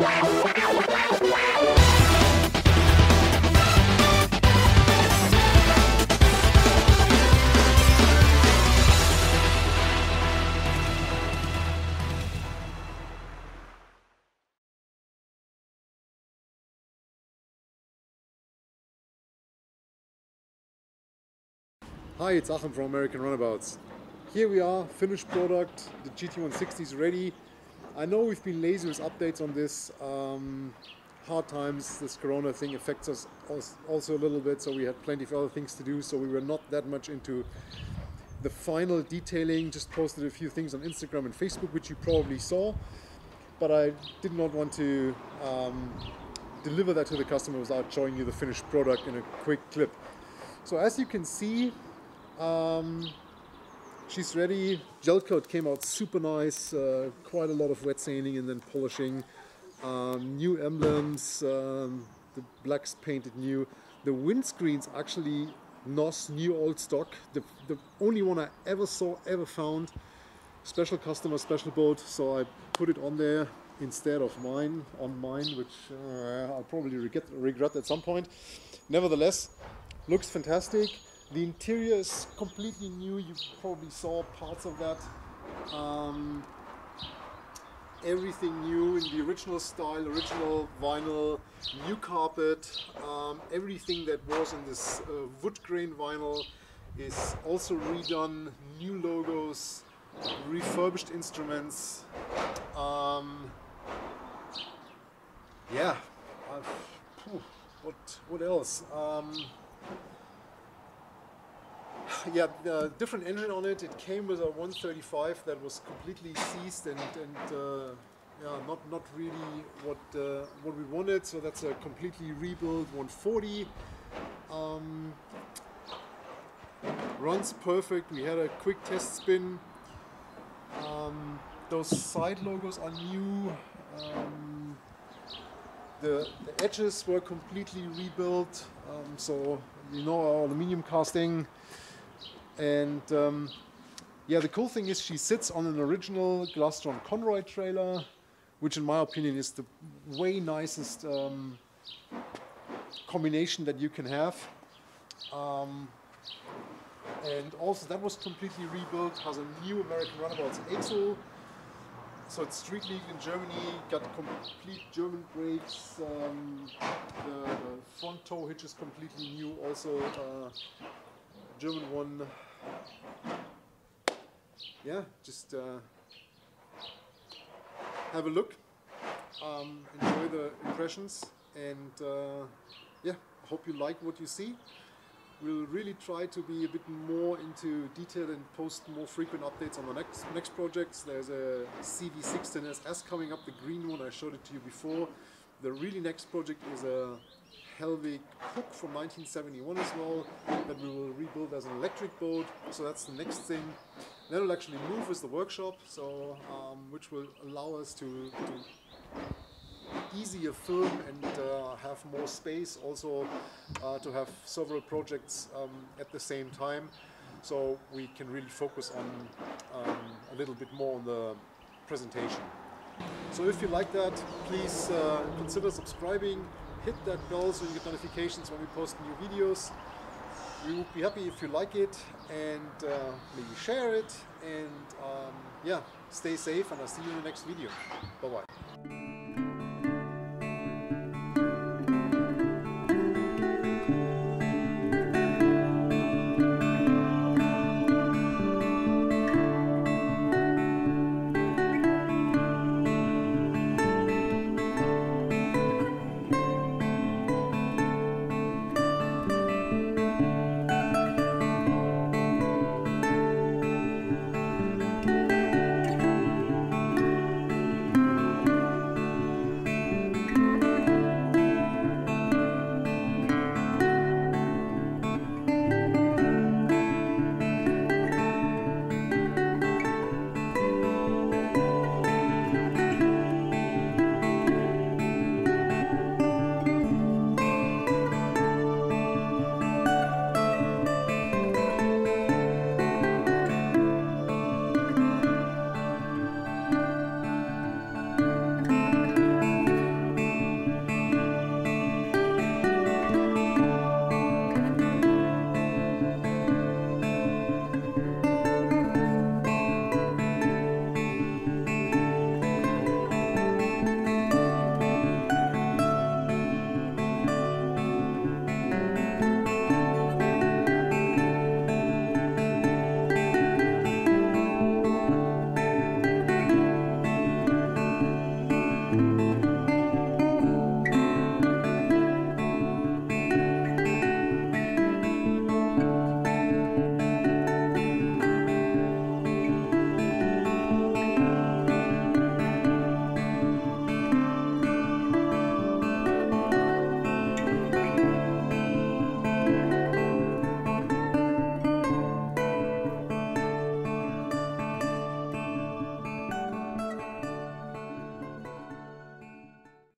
Hi, it's Achim from American Runabouts. Here we are, finished product, the GT160 is ready. I know we've been lazy with updates on this. Hard times, this Corona thing affects us also a little bit, so we had plenty of other things to do, so we were not that much into the final detailing. Just posted a few things on Instagram and Facebook, which you probably saw, but I did not want to deliver that to the customer without showing you the finished product in a quick clip. So as you can see, she's ready. Gel coat came out super nice, quite a lot of wet sanding and then polishing. New emblems, the black's painted new. The windscreen's actually NOS, new old stock. The only one I ever saw, ever found. Special customer, special boat, so I put it on there instead of mine, which I'll probably regret at some point. Nevertheless, looks fantastic. The interior is completely new. You probably saw parts of that. Everything new in the original style, original vinyl, new carpet. Everything that was in this wood grain vinyl is also redone. New logos, refurbished instruments. Yeah. What else? Yeah, the different engine on it. It came with a 135 that was completely seized and yeah, not really what we wanted. So that's a completely rebuilt 140. Runs perfect. We had a quick test spin. Those side logos are new. The edges were completely rebuilt. So you know, our aluminium casting. And yeah, the cool thing is she sits on an original Glastron Conroy trailer, which in my opinion is the way nicest combination that you can have. And also that was completely rebuilt, has a new American Runabouts axle. So it's street legal in Germany, got complete German brakes. The front tow hitch is completely new, also German one. Yeah, just have a look, enjoy the impressions, and yeah, I hope you like what you see. We'll really try to be a bit more into detail and post more frequent updates on the next projects. There's a CV16 SS coming up, the green one, I showed it to you before. The really next project is a Helvig hook from 1971 as well, that we will rebuild as an electric boat. So that's the next thing. Then we'll actually move with the workshop, so which will allow us to easier film and have more space, also to have several projects at the same time, so we can really focus on a little bit more on the presentation. So if you like that, please consider subscribing, hit that bell so you get notifications when we post new videos. We would be happy if you like it, and maybe share it, and yeah, stay safe, and I'll see you in the next video. Bye bye.